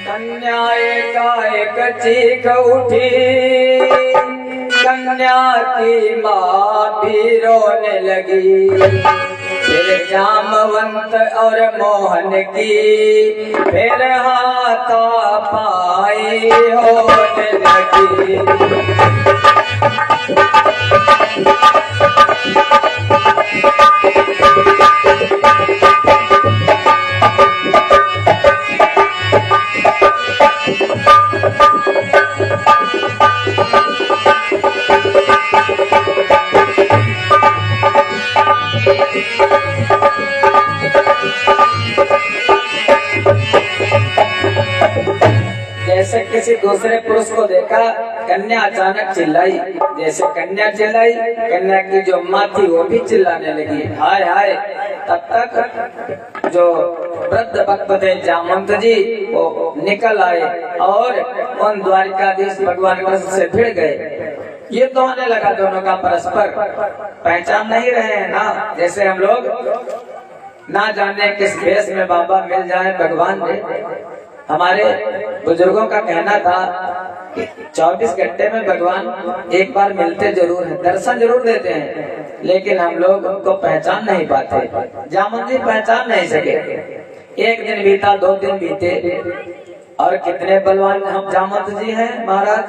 कन्या एकाएक चीख उठी, कन्या की माँ भी रोने लगी। फिर जामवंत और मोहन की फिर हाथापाई होने लगी। जैसे किसी दूसरे पुरुष को देखा, कन्या अचानक चिल्लाई। जैसे कन्या चिल्लाई, कन्या की जो माँ थी वो भी चिल्लाने लगी, हाय हाय। तब तक जो वृद्ध भक्त थे जामवंत जी वो निकल आए और उन द्वारिकाधीश भगवान कृष्ण से भिड़ गए। ये तो होने लगा दोनों का परस्पर, पहचान नहीं रहे हैं ना। जैसे हम लोग ना जाने किस भेष में बाबा मिल जाए भगवान ने। हमारे बुजुर्गों का कहना था कि 24 घंटे में भगवान एक बार मिलते जरूर हैं, दर्शन जरूर देते हैं, लेकिन हम लोग उनको पहचान नहीं पाते। जामवंत जी पहचान नहीं सके। एक दिन बीता, 2 दिन बीते, और कितने बलवान हम जामवंत जी हैं महाराज।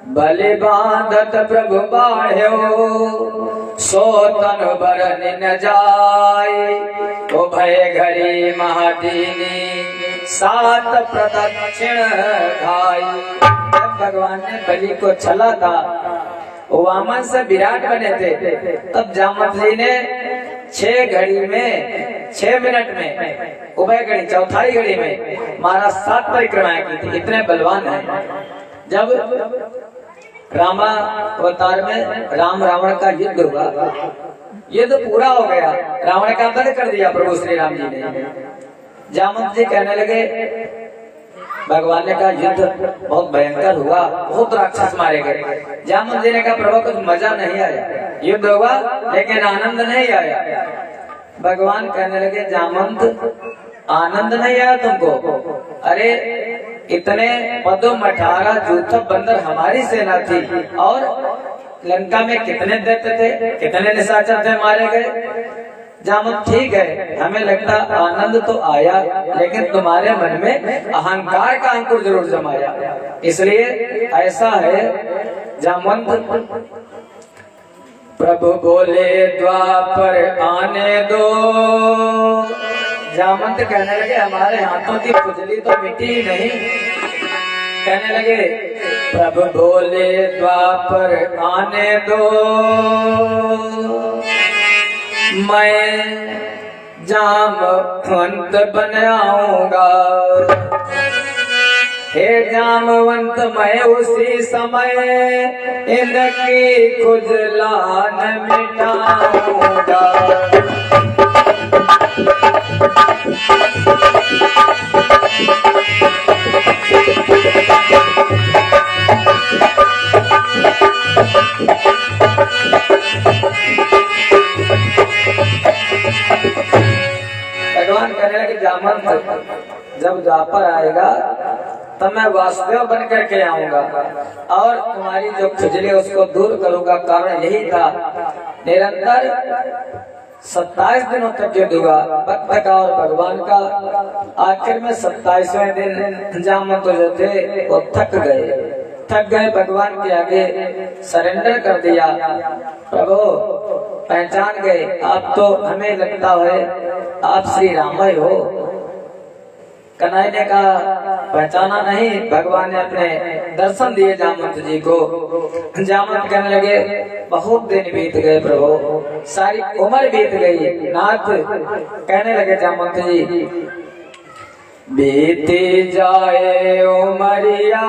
बलि बांधत प्रभु बाढ़ो, सो तन बरन न जाय। ओ भय घड़ी महादीनी, 7 प्रदक्षिण खाई। जब भगवान ने बलि को छला था, वामन से विराट बने थे, तब जामवंत जी ने 6 घड़ी में, 6 मिनट में, उभय घड़ी चौथाई घड़ी में महाराज 7 परिक्रमाएं की थी। इतने बलवान हैं। जब रामा अवतार में राम रावण का युद्ध हुआ, युद्ध पूरा हो गया, रावण का वध कर दिया प्रभु श्री राम जी ने। जामवंत जी कहने लगे, भगवान ने कहा युद्ध बहुत भयंकर हुआ, बहुत राक्षस मारे गए। जामवंत जी ने कहा प्रभु कुछ मजा नहीं आया, युद्ध हुआ लेकिन आनंद नहीं आया। भगवान कहने लगे, जामवंत आनंद नहीं आया तुमको? अरे इतने पदम 18 जूथब बंदर हमारी सेना थी, और लंका में कितने दैत्य थे, कितने निशाचर थे मारे गए। जामवंत ठीक है, हमें लगता आनंद तो आया, लेकिन तुम्हारे मन में अहंकार का अंकुर जरूर जमाया, इसलिए ऐसा है। जामवंत प्रभु बोले द्वापर आने दो। जामवंत कहने लगे, हमारे हाथों की खुजली तो मिटी ही नहीं। कहने लगे, प्रभु बोले द्वापर आने दो, मैं जामवंत बन आऊंगा। हे जामवंत मैं उसी समय इनकी खुजलान मिटाऊंगा। भगवान कहने लगे, जामवंत जब द्वापर आएगा तब मैं वासुदेव बन करके आऊंगा और तुम्हारी जो खुजली उसको दूर करूंगा। कारण यही था, निरंतर 27 दिनों तक युद्ध हुआ भक्त का और भगवान का। आखिर में 27वें दिन जामवंत जो थे वो थक गए, भगवान के आगे सरेंडर कर दिया। प्रभु पहचान गए, आप तो हमें लगता है आप श्री राम ही हो। कन्हैया ने कहा पहचाना नहीं। भगवान ने अपने दर्शन दिए जामवंत जी को। जामवंत कहने लगे, बहुत दिन बीत गए प्रभु, सारी उम्र बीत गई। नाथ कहने लगे जामवंत जी, बीती जाए उमरिया,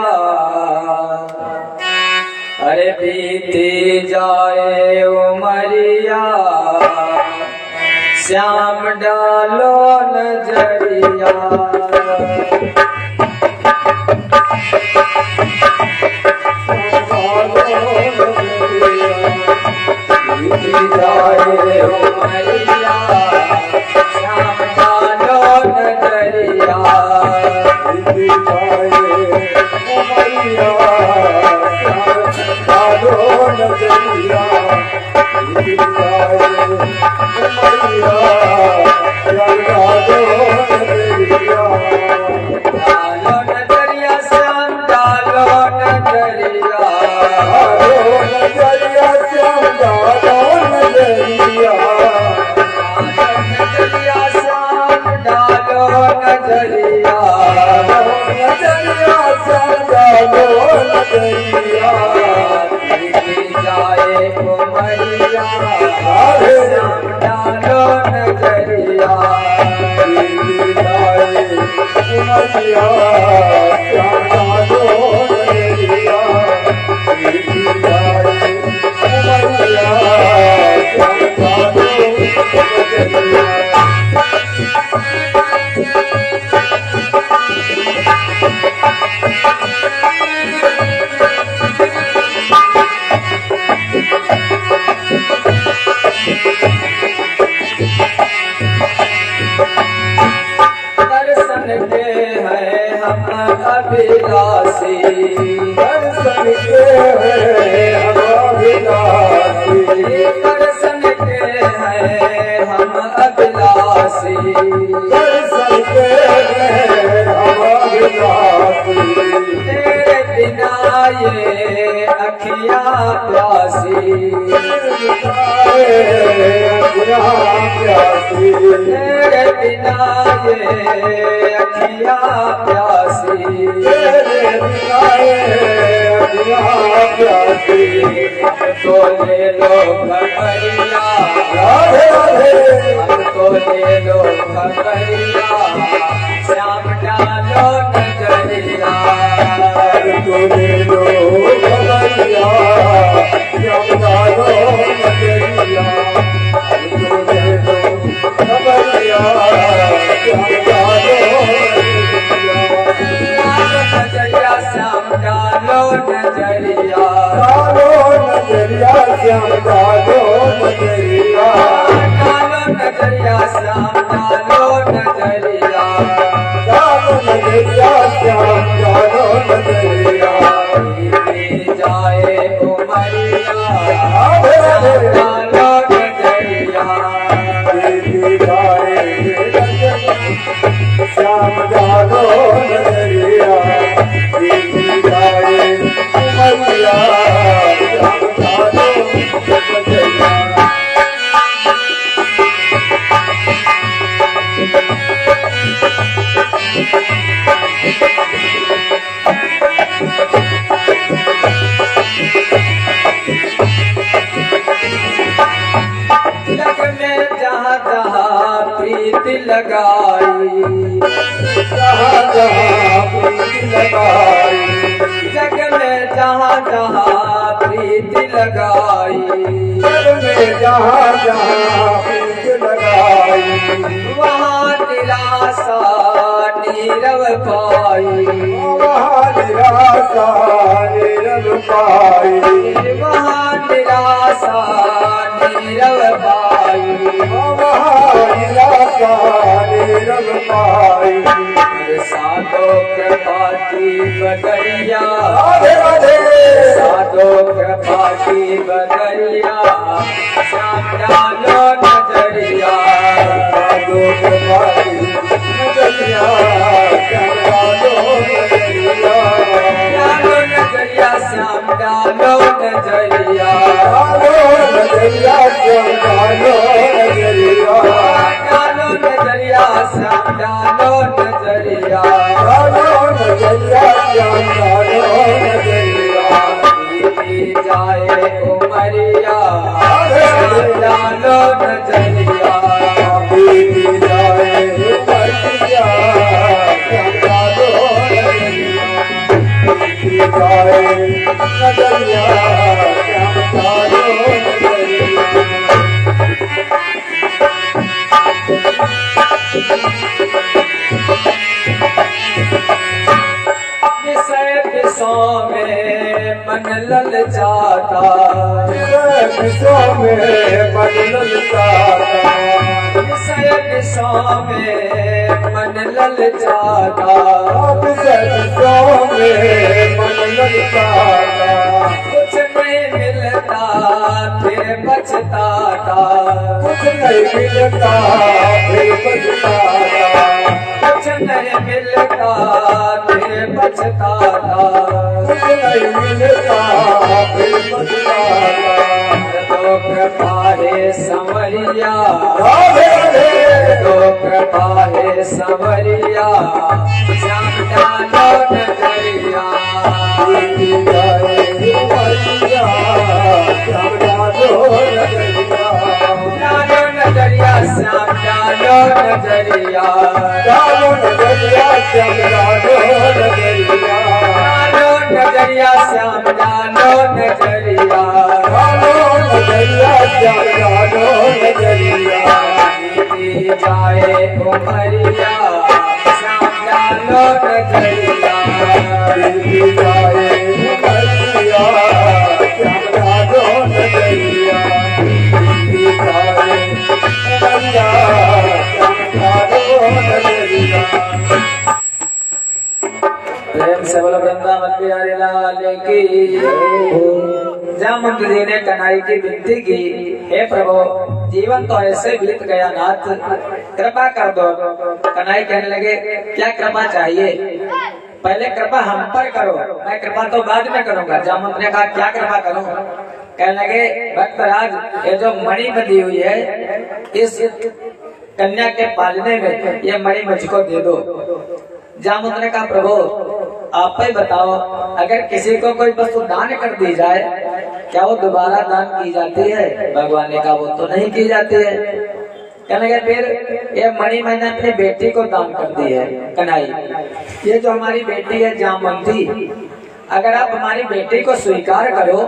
अरे बीती जाए उमरिया, श्याम डालो नजरिया। जाए उमरिया श्याम डालो नजरिया बीत जाए उमरिया श्याम डालो नजरिया बीत जाए उमरिया श्याम डालो नजरिया डालो नजरिया श्याम डालो नजरिया डालो नजरिया श्याम डालो नजरिया नजरिया श्याम डालो नजरिया नजरिया श्याम डालो नजरिया बीत जाए उमरिया श्याम डालो नजरिया बीत जाए उमरिया श्याम डालो नजरिया बीत जाए उमरिया श्याम डालो नजरिया दर्शन के हैं हम अभिलाषी दर्शन के हैं हम अभिलाषी दर्शन के हैं हम अभिलाषी दर्शन के हैं हम अभिलाषी तेरे बिना ये अखियाँ प्यासी तेरे बिना ये अखियाँ प्यासी हमको ले लो खबरिया हमको ले लो खबरिया श्याम डालो नजरिया नजरिया श्याम डालो नजरिया श्याम डालो नजरिया डालो नजरिया श्याम डालो नजरिया डालो नजरिया श्याम डालो नजरिया बीत जाए उमरिया श्याम डालो नजरिया बीत जाए श्याम डालो नजरिया बीत जाए उमरिया श्याम डालो नजरिया जग में जहाँ जहाँ प्रीत लगाई जहाँ जहाँ प्रीत लगाई जग में जहाँ जहाँ प्रीत लगाई जग में जहाँ जहाँ प्रीत लगाई वहाँ निराशा नीरव पाई वहाँ निराशा निरल पाई वहाँ निराशा नीरव पाई वहाँ निराशा निरल पाई साधो कृपा की बदरिया राधे राधे साधो कृपा की बदरिया श्याम डालो नजरिया साधो कृपा की नजरिया श्याम डालो नजरिया डालो नजरिया श्याम डालो नजरिया डालो नजरिया श्याम डालो नजरिया डालो नजरिया श्याम डालो नजरिया डालो नजरिया श्याम डालो नजरिया बीत जाए उमरिया श्याम डालो नजरिया बीत जाए विषयों में मन ललचाता, विषय विषयों में मन ललचाता, विषय विषयों में मन ललचाता, कुछ नहीं मिलता फिर पछताता, कुछ नहीं मिलता फिर पछताता, कुछ नहीं मिलता फिर पछताता, कुछ नहीं मिलता फिर पछताता। तो कृपा है संवरिया, राधे राधे तो कृपा है संवरिया, श्याम डालो नजरिया, दीदी जाए मैया, श्याम डालो नजरिया, डालो नजरिया, श्याम डालो नजरिया, डालो नजरिया, श्याम डालो नजरिया, डालो नजरिया, श्याम डालो नजरिया, डालो नजरिया, श्याम डालो नजरिया, दीदी जाए उमरिया, श्याम डालो नजरिया, दीदी जाए मैया, श्याम डालो नजरिया, दीदी जाए मैया, श्याम डालो नजरिया। प्रेम से बोलो वृंदावन बिहारी लाल की। जामवंत जी ने कन्हई की विनती की, हे प्रभु जीवन तो ऐसे बीत गया नाथ, कृपा कर दो। कन्हई कहने लगे क्या कृपा चाहिए, पहले कृपा हम पर करो, मैं कृपा तो बाद में करूंगा। जामवंत ने कहा क्या कृपा करूं, कहने लगे भक्तराज ये जो मणि बंधी हुई है इस कन्या के पालने में ये मणि मुझको दे दो। जामवंत ने कहा प्रभु आप ही बताओ, अगर किसी को कोई वस्तु दान कर दी जाए क्या वो दोबारा दान की जाती है? भगवान ने कहा वो तो नहीं की जाती है। कहने लगे फिर ये मणि मैंने अपनी बेटी को दान कर दी है कन्हई, ये जो हमारी बेटी है जामवंती, अगर आप हमारी बेटी को स्वीकार करो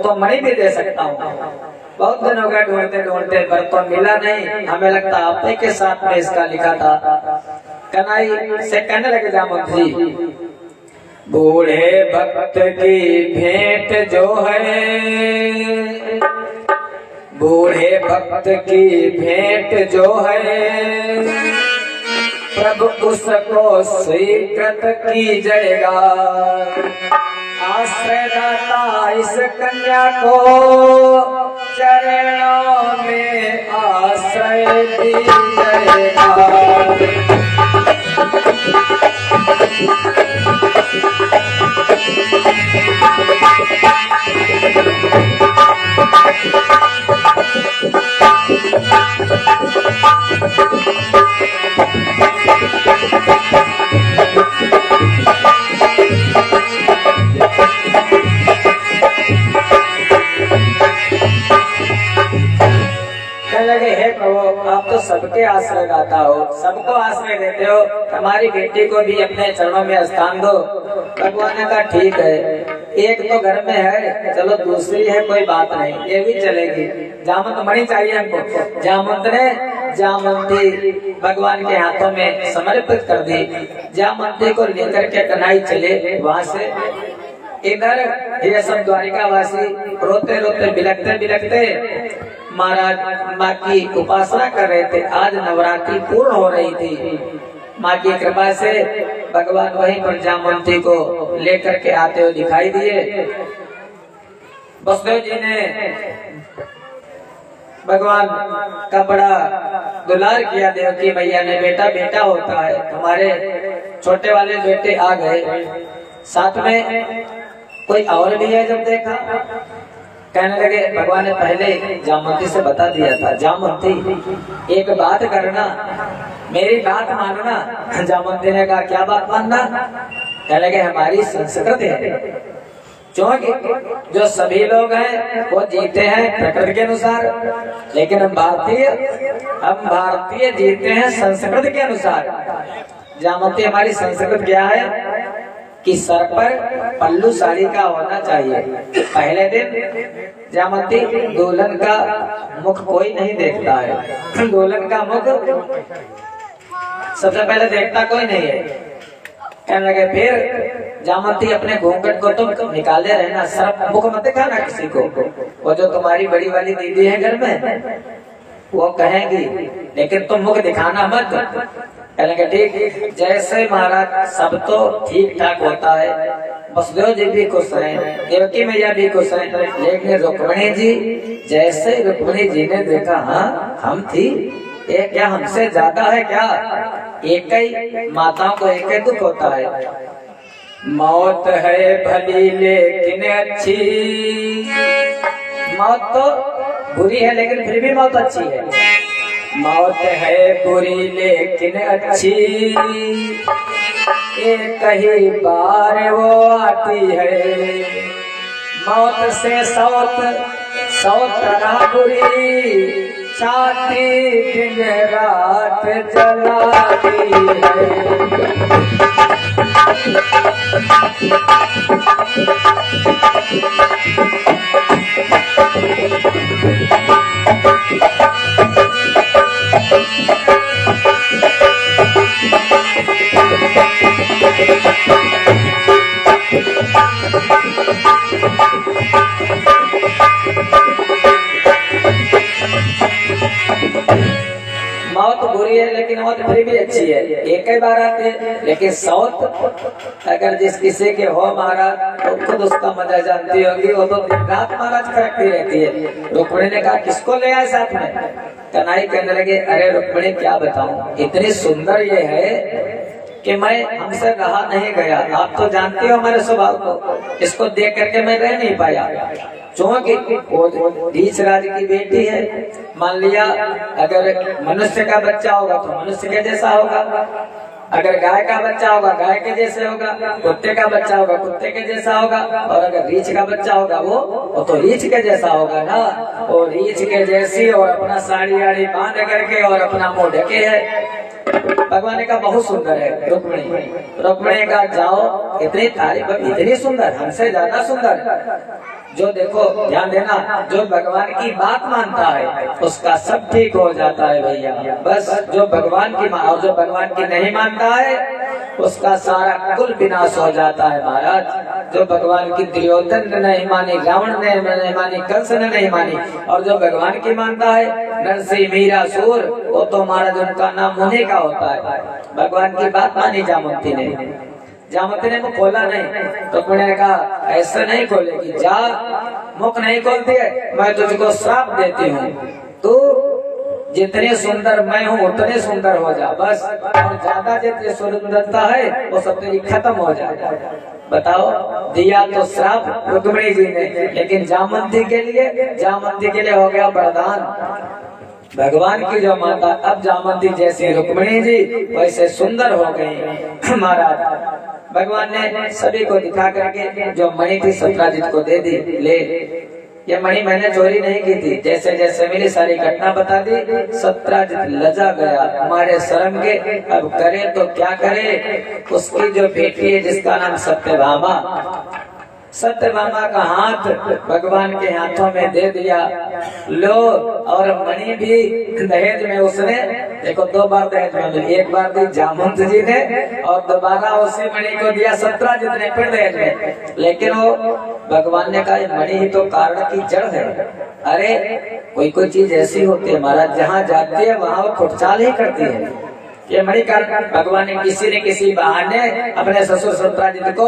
तो मणि भी दे सकता हूँ। बहुत दिन हो गए ढूंढते ढूंढते पर तो मिला नहीं, हमें लगता आप ही के साथ में इसका लिखा था। कन्हई से कहने लगे जामवंत जी बूढ़े भक्त की भेंट जो है, बूढ़े भक्त की भेंट जो है प्रभु उसको स्वीकृत कीजिएगा। आश्रयदाता इस कन्या को चरणों में आश्रय दीजिएगा। लगे हे प्रभु आप तो सबके आश्रय दाता हो, सबको आश्रय देते हो, हमारी बेटी को भी अपने चरणों में स्थान दो। भगवान ने कहा ठीक है, एक तो घर में है, चलो दूसरी है कोई बात नहीं, ये भी चलेगी। जामवंत मणि चाहिए हमको। जामवंत ने जामवंती भगवान के हाथों में समर्पित कर दी। जामवंती को लेकर के कन्हई चले वहाँ से। इधर ये सब द्वारिका वासी रोते रोते बिलखते बिलखते महाराज माँ की उपासना कर रहे थे। आज नवरात्रि पूर्ण हो रही थी, माँ की कृपा से भगवान वहीं पर जामवंती को लेकर के आते हुए दिखाई दिए। वसुदेव जी ने भगवान का बड़ा दुलार किया। देवकी मैया ने बेटा बेटा होता है, हमारे छोटे वाले बेटे आ गए, साथ में कोई और भी है। जब देखा कहने लगे भगवान ने पहले जामवंती से बता दिया था, जामवंती एक बात करना, मेरी बात मानना। जामवंती ने कहा क्या बात मानना? कहने लगे हमारी संस्कृति है, क्योंकि जो सभी लोग हैं वो जीते हैं प्रकृति के अनुसार, लेकिन हम भारतीय जीते हैं संस्कृति के अनुसार। जामवंती हमारी संस्कृति क्या है कि सर पर पल्लू साड़ी का होना चाहिए। पहले दिन जामवंती दुल्हन का मुख कोई नहीं देखता है, दुल्हन का मुख सबसे पहले देखता कोई नहीं है। कहने लगे फिर जामवंती अपने घूंघट को तो निकाले रहना, शर्म मुख मत दिखाना किसी को। वो जो तुम्हारी बड़ी वाली दीदी है घर में वो कहेंगी, लेकिन तुम मुख दिखाना मत। कहेंगे ठीक, जैसे महाराज सब तो ठीक ठाक होता है, वसुदेव जी भी खुश हैं, देवकी मैया भी खुश हैं, लेकिन रुक्मिणी जी, जैसे रुक्मिणी जी ने देखा हाँ हम थी, ये क्या हमसे ज्यादा है क्या? एक ही माताओं को एक ही दुख होता है। मौत है भली लेकिन अच्छी, मौत तो बुरी है लेकिन फिर भी मौत अच्छी है। मौत है बुरी लेकिन अच्छी, एक ही बार वो आती है। मौत से सौत, सौत तरह बुरी, छाती दिन रात जलाती है। मौत बुरी है लेकिन मौत फिर भी अच्छी है, एक ही बार आती है। लेकिन सौत अगर जिस किसी के हो महाराज तो खुद उसका मजा जानती होगी, वो तो दिन रात महाराज करती रहती है। रुक्मिणी ने कहा किसको ले आए साथ में? कन्हई कहने लगे अरे रुक्मिणी क्या बताऊं, इतनी सुंदर ये है कि मैं हमसे रहा नहीं गया। आप तो जानती हो हमारे स्वभाव को, इसको देख करके मैं रह नहीं पाया। क्योंकि वो रीछ राज की बेटी है, मान लिया अगर मनुष्य का बच्चा होगा तो मनुष्य के जैसा होगा, अगर गाय का बच्चा होगा गाय के जैसे होगा, कुत्ते का बच्चा होगा कुत्ते के जैसा होगा, और अगर रीछ का बच्चा होगा वो तो रीछ के जैसा होगा ना। वो रीछ के जैसी और अपना साड़ी आड़ी बांध करके और अपना मुंह ढके है। भगवान ने कहा बहुत सुंदर है रुक्मिणी। रुक्मिणी का जाओ, इतनी तारीफ, इतनी सुंदर, हमसे ज्यादा सुंदर। जो देखो ध्यान देना, जो भगवान की बात मानता है उसका सब ठीक हो जाता है भैया। बस जो भगवान की और जो भगवान की नहीं मानता है उसका सारा कुल विनाश हो जाता है महाराज। जो भगवान की दुर्योधन ने नहीं मानी, रावण ने नहीं मानी, कंस ने नहीं मानी, और जो भगवान की मानता है नरसिंह मीरा सूर, वो तो महाराज उनका नाम मुनि का होता है। भगवान की बात मानी जामवंती ने, जामवंती ने मुख खोला नहीं तो पुण्य ने कहा ऐसा नहीं खोलेगी, जा मुख नहीं खोलती है मैं तुझको श्राप देती हूँ, तू जितने सुंदर मैं हूँ उतने सुंदर हो जा बस, और ज्यादा जितनी सुंदरता है वो सब तेरी खत्म हो जाए। बताओ, दिया तो श्राप रुक्मिणी जी ने, लेकिन जामवंती के लिए हो गया वरदान। भगवान की जो माता अब जामवंती जैसी रुक्मिणी जी वैसे सुंदर हो गई महाराज। भगवान ने सभी को दिखा करके जो मणि थी सत्राजित को दे दी, ले ये मणि मैंने चोरी नहीं की थी। जैसे जैसे मेरी सारी घटना बता दी, सत्राजित लजा गया हमारे शर्म के, अब करे तो क्या करे। उसकी जो बेटी है जिसका नाम सत्यभामा, सत्यभामा का हाथ भगवान के हाथों में दे दिया, लो, और मणि भी दहेज में उसने, देखो 2 बार दहेज में मिली, एक बार दी जामवंत जी ने और दोबारा उसी मणि को दिया सत्राजित ने फिर दहेज में। लेकिन वो भगवान ने कहा मणि ही तो कारण की जड़ है। अरे कोई चीज ऐसी होती है महाराज, जहाँ जाती है वहाँ वो खुटचाल ही करती है। ये मणि कारण भगवान ने किसी बहाने अपने ससुर सत्राजित को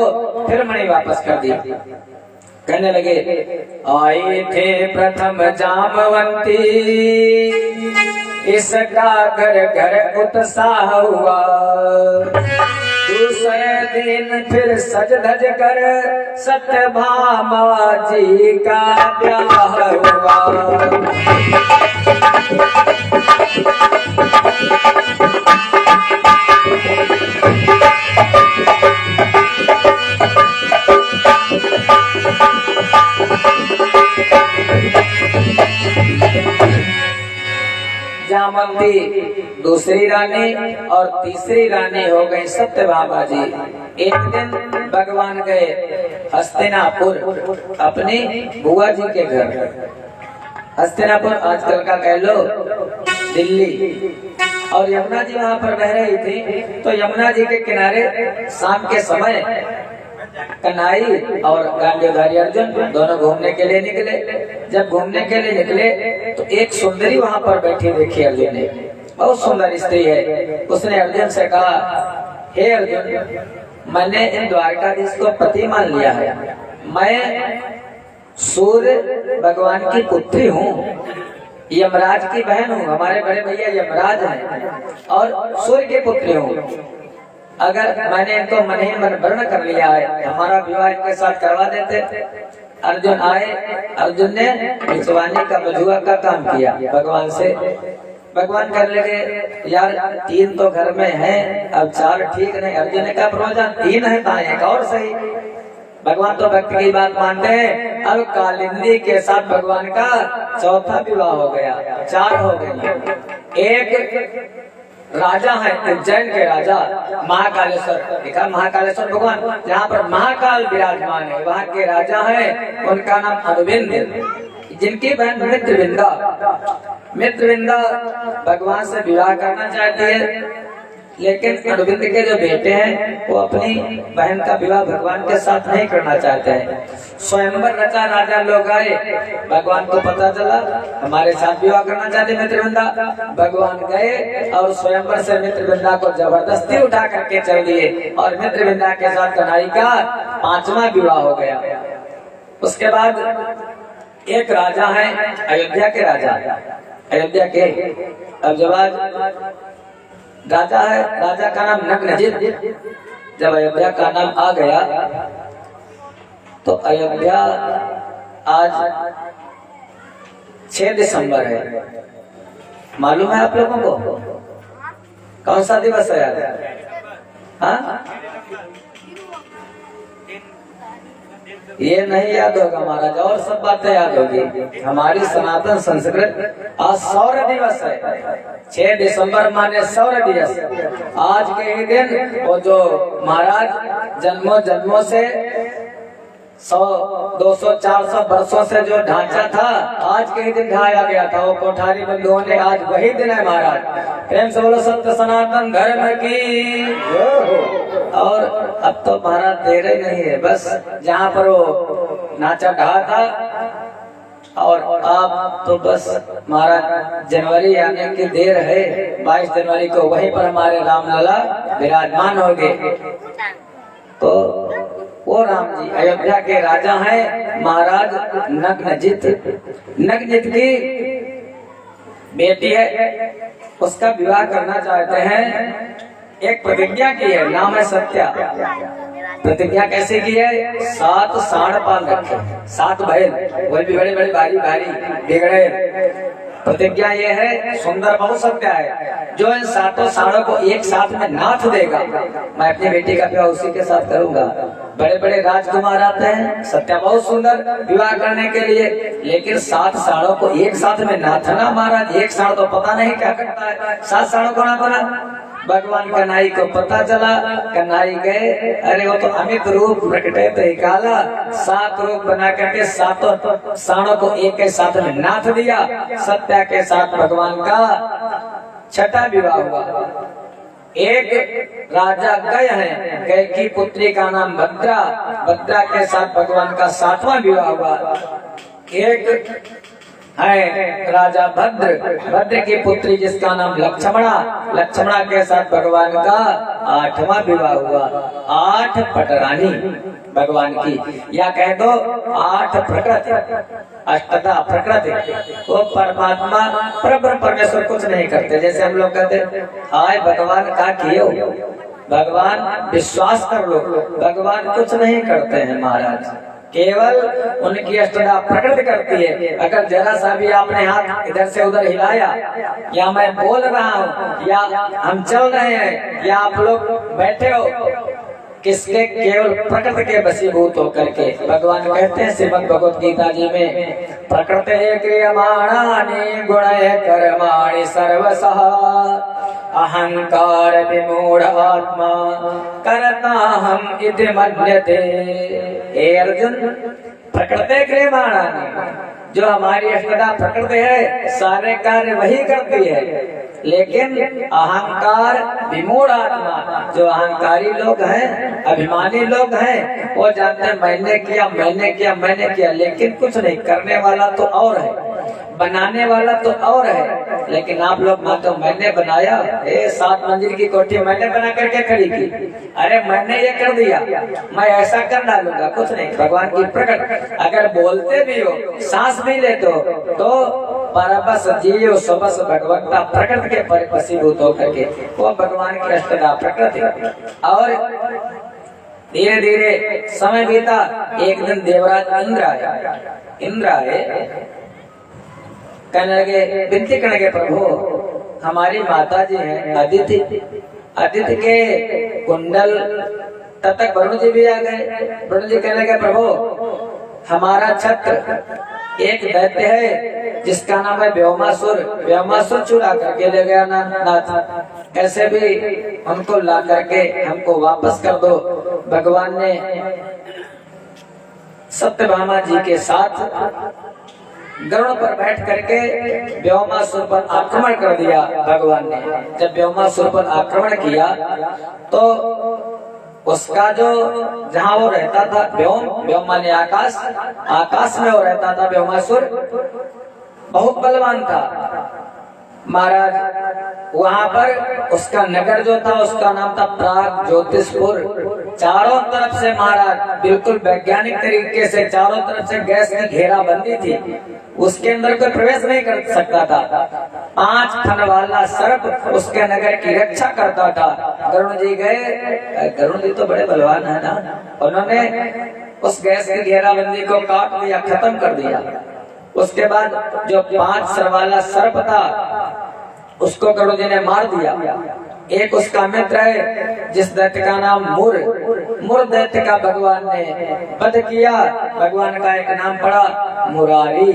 फिर मणि वापस कर दी। कहने लगे आए थे प्रथम जामवंती, इसका घर घर उत्साह हुआ। दूसरे दिन फिर सज धज कर सत्यभामा जी का ब्याह हुआ। जामवंती दूसरी रानी और तीसरी रानी हो गई सत्यभामा जी। एक दिन भगवान गए हस्तिनापुर अपनी बुआ जी के घर। हस्तिनापुर आजकल का कह लो दिल्ली। और यमुना जी वहाँ पर रह रही थी, तो यमुना जी के किनारे शाम के समय कन्हई और गांडीवधारी अर्जुन दोनों घूमने के लिए निकले। जब घूमने के लिए निकले तो एक सुंदरी वहां पर बैठी देखी अर्जुन ने, बहुत सुंदर स्त्री है। उसने अर्जुन से कहा, हे अर्जुन, मैंने इन द्वारकाधीश को पति मान लिया है। मैं सूर्य भगवान की पुत्री हूँ, यमराज की बहन हूँ। हमारे बड़े भैया यमराज हैं और सूर्य की पुत्री हूँ। अगर मैंने इनको मन ही मन वर्ण कर लिया है, हमारा विवाह इनके साथ करवा देते। अर्जुन आए, अर्जुन ने भिक्षवानी का बजुआ का काम किया भगवान से। भगवान कर लगे, यार 3 तो घर में हैं, अब 4 ठीक नहीं। अर्जुन ने कहा, प्रभुजान 3 है कहाँ, एक और सही। भगवान तो भक्त की बात मानते हैं। अब कालिंदी के साथ भगवान का चौथा विवाह हो गया, 4 हो गए। एक राजा है उज्जैन के राजा महाकालेश्वर, लिखा महाकालेश्वर भगवान, जहाँ पर महाकाल विराजमान है, वहाँ के राजा हैं। उनका नाम अरविंद, जिनकी बहन मित्रविंदा। मित्रविंदा भगवान से विवाह करना चाहती है, लेकिन अरविंद के जो बेटे हैं वो अपनी बहन का विवाह भगवान के साथ नहीं करना चाहते हैं। स्वयंवर रचा, राजा लोग आए, भगवान को पता चला हमारे साथ विवाह करना चाहते मित्रविंदा। भगवान गए और स्वयंवर से मित्रविंदा को जबरदस्ती उठा करके चल दिए और मित्रविंदा के साथ कन्हई का 5वां विवाह हो गया। उसके बाद एक राजा है अयोध्या के राजा, अयोध्या के। अब जब राजा है, राजा का नाम नग्नजित। जब अयोध्या का नाम आ गया तो अयोध्या आज 6 दिसंबर है। मालूम है आप लोगों को कौन सा दिवस है आज? हाँ, ये नहीं याद होगा महाराज, और सब बातें याद होगी। हमारी सनातन संस्कृत आज सौर दिवस है। 6 दिसंबर माने सौर दिवस। आज के ही दिन वो जो महाराज जन्मों से 100, 200, 400 वर्षों से जो ढांचा था, आज के ही दिन ढाया गया था। वो कोठारी बंधुओं ने, आज वही दिन है महाराज। प्रेम से बोलो सत्य सनातन धर्म की। और अब तो महाराज देर ही नहीं है, बस जहाँ पर वो नाचा ढहा था और आप तो बस महाराज जनवरी आने की देर है। 22 जनवरी को वहीं पर हमारे रामलला विराजमान हो गए। तो वो राम जी अयोध्या के राजा हैं महाराज नग्नजित। नग्नजित की बेटी है, उसका विवाह करना चाहते हैं। एक प्रतिज्ञा की है, नाम है सत्या। प्रतिज्ञा कैसे की है? 7 सांड पाल रखे, 7 बैल, वो भी बड़े बड़े भारी भारी बिगड़े। प्रतिज्ञा ये है, सुंदर बहुत सत्या है, जो इन 7 सांडों को एक साथ में नाथ देगा, मैं अपनी बेटी का विवाह उसी के साथ करूंगा। बड़े बड़े राजकुमार आते हैं, सत्या बहुत सुंदर विवाह करने के लिए, लेकिन 7 सांडों को एक साथ में नाथना महाराज। एक सांड तो पता नहीं क्या करता है, 7 सांडों को नाथना। भगवान कन्हई को पता चला, कन्हई गए, अरे वो तो अमित रूप प्रकटे तो निकाला, 7 रूप बना करके 7 सांडों को एक के साथ में नाथ दिया। सत्या के साथ भगवान का 6ठा विवाह हुआ। एक राजा गय है, गय की पुत्री का नाम भद्रा, भद्रा के साथ भगवान का 7वां विवाह हुआ। एक है राजा भद्र, भद्र की पुत्री जिसका नाम लक्ष्मणा, लक्ष्मणा के साथ भगवान का 8वां विवाह हुआ। 8 पटरानी भगवान की, या कह दो 8 प्रकृति, अष्टधा प्रकृति। वो परमात्मा परब्रह्म परमेश्वर कुछ नहीं करते, जैसे हम लोग कहते हाय भगवान का कियो, भगवान विश्वास कर लो, भगवान कुछ नहीं करते हैं महाराज, केवल उनकी अष्टधा प्रकृति करती है। अगर जरा सा भी आपने हाथ इधर से उधर हिलाया, या मैं बोल रहा हूँ, या हम चल रहे हैं, या आप लोग बैठे हो, किसके? केवल प्रकृति के वशीभूत होकर के। भगवान कहते हैं श्रीमद् भगवत गीता जी में, प्रकृते क्रियमाणानि गुणैः कर्माणि सर्वशः अहंकार विमूढ़ आत्मा करताहम् इति मन्यते। हे अर्जुन, प्रकृते क्रियमाणानि, जो हमारी अष्टधा प्रकृति है सारे कार्य वही करती है, लेकिन अहंकार विमूढ़ आत्मा जो अहंकारी लोग हैं, अभिमानी लोग हैं, वो जानते हैं मैंने किया मैंने किया मैंने किया, लेकिन कुछ नहीं करने वाला तो और है, बनाने वाला तो और है। लेकिन आप लोग मानते हो मैंने बनाया, 7 मंजिल की कोठी मैंने बना करके खड़ी की, अरे मैंने ये कर दिया, मैं ऐसा कर डालूंगा, कुछ नहीं। भगवान की प्रकट अगर बोलते भी हो, सांस भी लेते हो, तो परबस जियो सबस भगवंता प्रकृति के परिवशीभूत होकर के, वो भगवान की अष्टधा प्रकृति। और धीरे धीरे समय बीता। एक दिन देवराज इंद्र आए, कहने लगे, विनती करने लगे, प्रभु हमारी माता जी हैं अदिति, अदिति के कुंडल तब तक वरुण जी भी आ गए। वरुण जी कहने लगे, प्रभु हमारा छत्र एक दैत्य है जिसका नाम है व्योमासुर, व्योमासुर चुरा करके ले गया नाथ, कैसे भी उनको ला करके हमको वापस कर दो। भगवान ने सत्यभामा जी के साथ गरुड़ पर बैठ करके व्योमासुर पर आक्रमण कर दिया। भगवान ने जब व्योमासुर पर आक्रमण किया तो उसका जो जहाँ वो रहता था, व्योम माने आकाश, आकाश में वो रहता था व्योमासुर, बहुत बलवान था महाराज। वहाँ पर उसका नगर जो था उसका नाम था प्राग ज्योतिषपुर। चारों तरफ से महाराज बिल्कुल वैज्ञानिक तरीके से चारों तरफ से गैस की घेराबंदी थी, उसके अंदर कोई प्रवेश नहीं कर सकता था। 5 फन वाला सर्प उसके नगर की रक्षा करता था। गरुण जी गए, गरुण जी तो बड़े बलवान है ना, उन्होंने उस गैस की घेराबंदी को काट दिया, खत्म कर दिया। उसके बाद जो 5 सर वाला सर्प था उसको गरुड़ जी ने मार दिया। एक उसका मित्र है जिस दैत्य का नाम मुर दैत्य का भगवान ने वध किया। भगवान का एक नाम पड़ा मुरारी।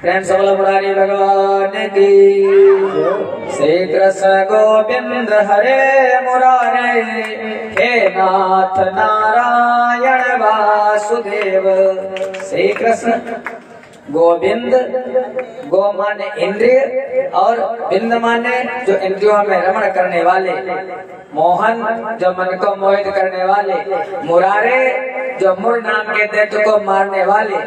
प्रेम से बोलो मुरारी भगवान की। श्री कृष्ण गोविंद हरे मुरारे, हे नाथ नारायण वासुदेव। श्री कृष्ण गोविंद, गो माने इंद्रिय और बिंद माने जो इंद्रियों में रमण करने वाले, मोहन जो मन को मोहित करने वाले, मुरारे जो मुर नाम के दैत्य को मारने वाले।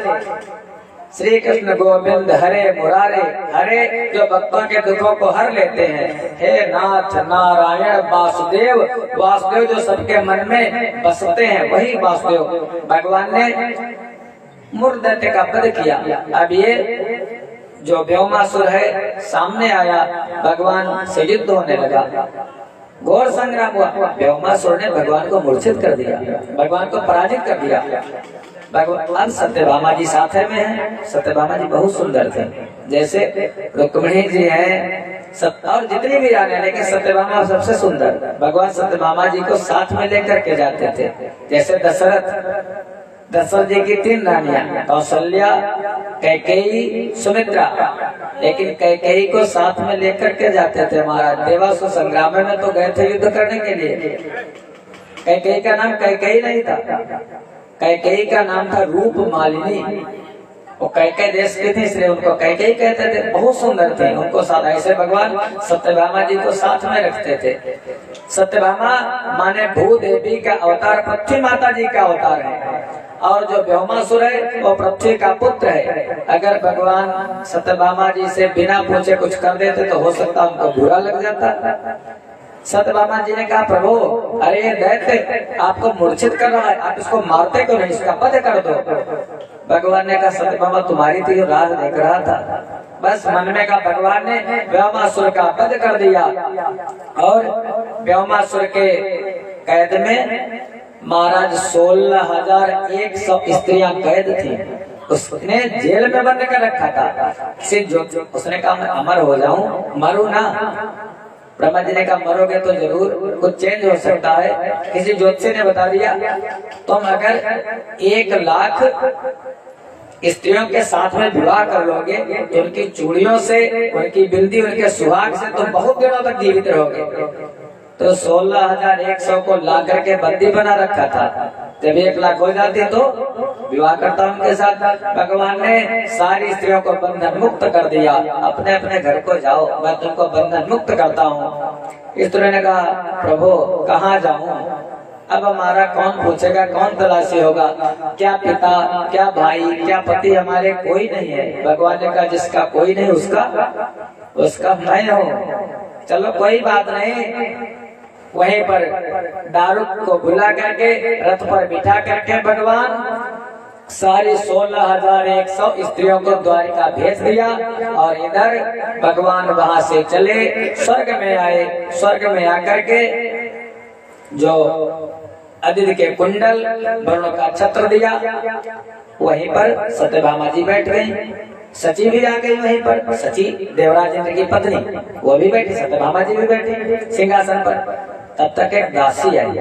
श्री कृष्ण गोविंद हरे मुरारे, हरे जो भक्तों के दुखों को हर लेते हैं, हे नाथ नारायण वासुदेव, वासुदेव जो सबके मन में बसते हैं वही वासुदेव। भगवान ने मुर दैत्य का वध किया। अब ये जो व्योमासुर है सामने आया, भगवान से युद्ध होने लगा, घोर संग्राम हुआ। व्योमासुर ने भगवान को मूर्छित कर दिया, भगवान को पराजित कर दिया। भगवान सत्यभामा जी साथ में हैं। सत्यभामा जी बहुत सुंदर थे, जैसे रुक्मिणी जी हैं और जितनी भी रानी, लेकिन सत्यभामा सबसे सुंदर। भगवान सत्यभामा जी को साथ में लेकर के जाते थे। जैसे दशरथ जी की 3 रानियां, कौशल्या, कैकेयी, सुमित्रा, लेकिन कैकेयी को साथ में लेकर के जाते थे महाराज। देवासुर संग्राम में तो गए थे युद्ध करने के लिए। कैकेयी का नाम कैकेयी नहीं था, कैकेयी का नाम था रूप मालिनी। वो कैके देश की थी इसलिए उनको कैकेयी कहते थे। बहुत सुंदर थे, उनको साथ ऐसे भगवान सत्यभामा जी को साथ में रखते थे। सत्यभामा माने भूदेवी का अवतार, पृथ्वी माता जी का अवतार है। और जो व्योमासुर है वो पृथ्वी का पुत्र है। अगर भगवान सत्यभामा जी से बिना पूछे कुछ कर देते तो हो सकता उनको बुरा लग जाता। सत्यभामा जी ने कहा, प्रभु अरे ये दैत्य आपको मूर्छित कर रहा है, आप इसको मारते क्यों नहीं, इसका वध कर दो। भगवान ने कहा, सत्यभामा तुम्हारी तो ये राह देख रहा था। बस मन में का भगवान ने व्योमासुर का वध कर दिया। और व्योमासुर के कैद में महाराज 16,100 स्त्रियां कैद थी। उसने जेल में बंद कर रखा था। उसने कहा मैं अमर हो जाऊं, मरू ना। ब्रह्मा जी ने कहा मरोगे तो जरूर, कुछ चेंज हो सकता है। किसी ज्योतिषी ने बता दिया तुम अगर 1 लाख स्त्रियों के साथ में विवाह कर लोगे तो उनकी चूड़ियों से, उनकी बिंदी, उनके सुहाग से तुम बहुत दिनों तक जीवित रहोगे। तो 16,100 को ला करके बंदी बना रखा था। जब 1 लाख हो जाती तो विवाह करता उनके साथ। भगवान ने सारी स्त्रियों को बंधन मुक्त कर दिया, अपने अपने घर को जाओ, मैं तुमको बंधन मुक्त करता हूँ। स्त्री ने कहा प्रभु कहाँ जाऊँ, अब हमारा कौन पूछेगा, कौन तलाशी होगा, क्या पिता क्या भाई क्या पति हमारे कोई नहीं है। भगवान ने कहा जिसका कोई नहीं उसका मैं हूँ। चलो कोई बात नहीं। वहीं पर दारूक को बुला करके रथ पर बिठा करके भगवान सारी 16,100 स्त्रियों को द्वारिका भेज दिया और इधर भगवान वहां से चले स्वर्ग में आए। स्वर्ग में आकर के जो आदित्य के कुंडल वरुण का छत्र दिया, वहीं पर सत्यभामा जी बैठ गई। सची भी आ गई वहीं पर, सची देवराज इंद्र की पत्नी, वो भी बैठी, सत्यभामा जी भी बैठी सिंहासन पर। तब तक एक दासी आई।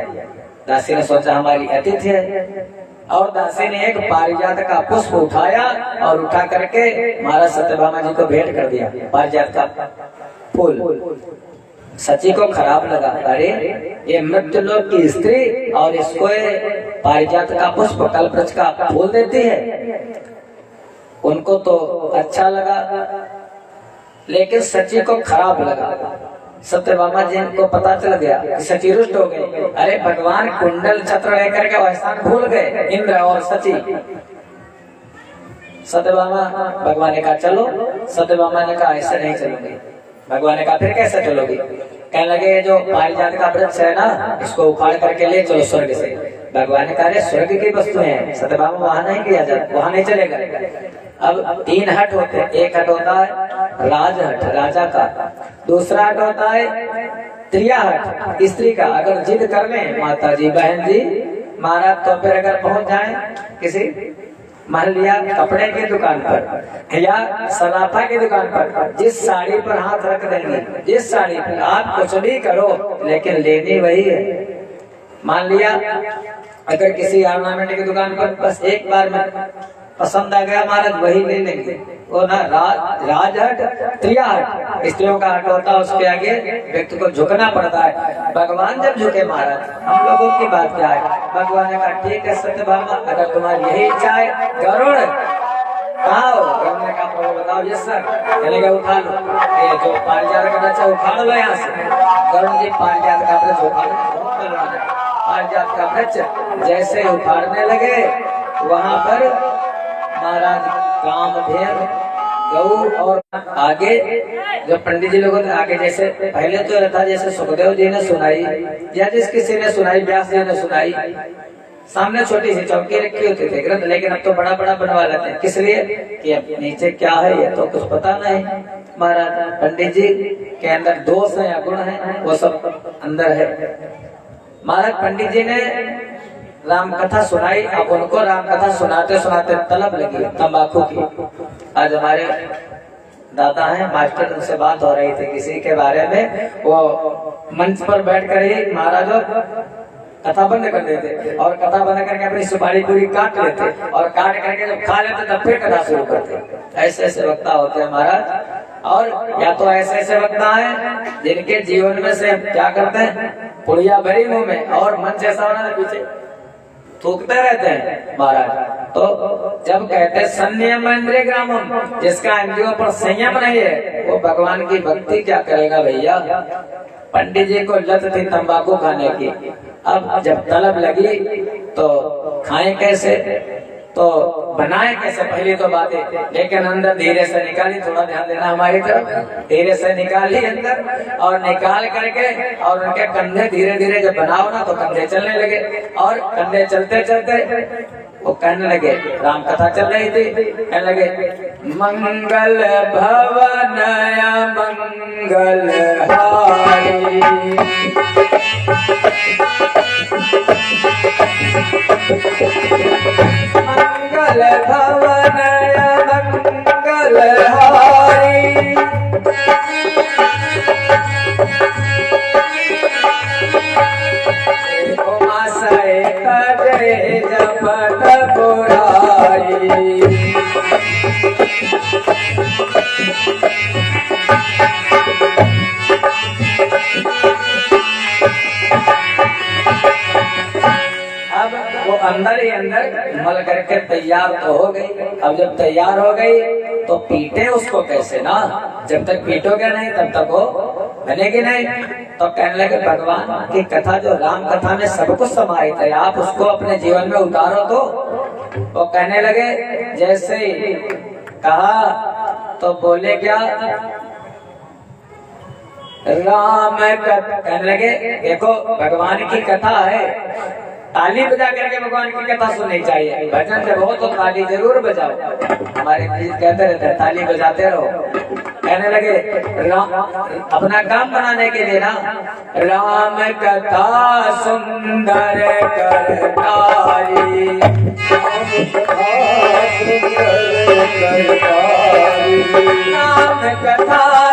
दासी ने सोचा हमारी अतिथि है, और दासी ने एक पारिजात का पुष्प उठाया और उठा करके महाराज सत्यभामा जी को भेंट कर दिया पारिजात का फूल। सची को खराब लगा, अरे ये मृत्युलोक की स्त्री और इसको पारिजात का पुष्प कल्पवृक्ष का फूल देती है। उनको तो अच्छा लगा, लेकिन सची को खराब लगा। सत्यभामा जी को पता चल गया, सची रुष्ट हो गई। अरे भगवान कुंडल छत्र लेकर के वैसा भूल गए इंद्र और सची। सत्यभामा भगवान ने कहा चलो। सत्यभामा ने कहा ऐसे नहीं चलोगे। भगवान ने कहा फिर कैसे चलोगी? कहने लगे जो पारिजात का वृक्ष है ना, इसको उखाड़ करके ले चलो स्वर्ग से। भगवान ने कहा स्वर्ग की वस्तु है, सत्यभामा वहां नहीं किया जाता, वहां नहीं चलेगा। अब 3 हट होते हैं, एक हट होता है राजहट राजा का, दूसरा हट होता है त्रिया हट स्त्री का। अगर जिद कर ले माता जी बहन जी महाराज तो फिर अगर पहुंच जाए किसी मान लिया कपड़े की दुकान पर या सराफा की दुकान पर, जिस साड़ी पर हाथ रख देंगे, जिस साड़ी पर आप कुछ भी करो लेकिन लेनी वही है। मान लिया अगर किसी ऑर्नामेंट की दुकान पर बस एक बार में पसंद आ गया महाराज वही ले लेंगे। वो ना राजहट त्रियाहट स्त्रियों का हट होता है, उसके आगे व्यक्ति को झुकना पड़ता है। भगवान जब झुके महाराज, हम लोगों की बात क्या है? भगवान ने कहा ठीक है सत्यभामा, अगर तुम्हारी यही इच्छा है गरुड़ कहाँ हो? गरुड़ ने कहा प्रभु बताओ। Yes sir. कहने का उठा लो ये जो पारिजात का वृक्ष उखाड़ लो यहाँ से। गरुड़ जी पारिजात का वृक्ष उखाड़, पारिजात का वृक्ष जैसे उखाड़ने लगे वहां पर महाराज कामधेनु गौ और आगे जो पंडित जी लोगों ने आगे जैसे पहले तो रहता जैसे सुखदेव जी ने सुनाई या जिस किसी ने सुनाई, व्यास जी ने सुनाई, सामने छोटी सी चौकी रखी होती थी ग्रंथ, लेकिन अब तो बड़ा बड़ा बनवा लेते हैं। किस लिए कि अब नीचे क्या है ये तो कुछ पता नहीं। महाराज पंडित जी के अंदर दोष है या गुण है वो सब अंदर है। महाराज पंडित जी ने राम कथा सुनाई। अब उनको राम कथा सुनाते सुनाते तलब लगी तंबाकू की। आज हमारे दादा हैं मास्टर, उनसे बात हो रही थी किसी के बारे में, वो मंच पर बैठकर ही महाराज कथा बंद कर देते और कथा बंद करके अपनी सुपारी पूरी काट लेते और काट करके जब खा लेते तब फिर कथा शुरू करते। ऐसे ऐसे वक्ता होते हैं महाराज। और या तो ऐसे ऐसे वक्ता हैं जिनके जीवन में से क्या करते हैं, पुड़िया भरी मुंह में और मन जैसा होना पीछे थूकते रहते हैं महाराज। तो जब कहते हैं संयम इंद्रिय ग्रामम, जिसका इंद्रियों पर संयम नहीं है वो भगवान की भक्ति क्या करेगा भैया। पंडित जी को लत थी तंबाकू खाने की, अब जब तलब लगी तो खाएं कैसे, तो बनाए कैसे, पहली तो बात है। लेकिन अंदर धीरे से निकाली, थोड़ा ध्यान देना हमारी तरफ, धीरे से निकाली अंदर और निकाल करके और उनके कंधे धीरे धीरे जब बनाओ ना तो कंधे चलने लगे और कंधे चलते चलते वो कहने लगे, राम कथा चल रही थी, कहने लगे मंगल भवन मंगल हारी, मंगल भवन मंगल हारी, उमा सहित जय जपत पुरारी। अब वो अंदर ही अंदर मल करके तैयार तो हो गई। अब जब तैयार हो गई तो पीटे उसको कैसे ना, जब तक पीटोगे नहीं तब तक वो बनेगी नहीं। तो कहने लगे भगवान की कथा जो राम कथा में सब कुछ समाहित है, आप उसको अपने जीवन में उतारो। तो वो कहने लगे, जैसे ही कहा तो बोले क्या, राम कहने लगे देखो भगवान की कथा है, ताली बजा करके भगवान की कथा सुननी चाहिए। भजन जब हो तो ताली जरूर बजाओ, हमारे कहते रहते हैं ताली बजाते रहो। कहने लगे अपना काम बनाने के लिए ना, राम कथा सुंदर करतारी, राम कथा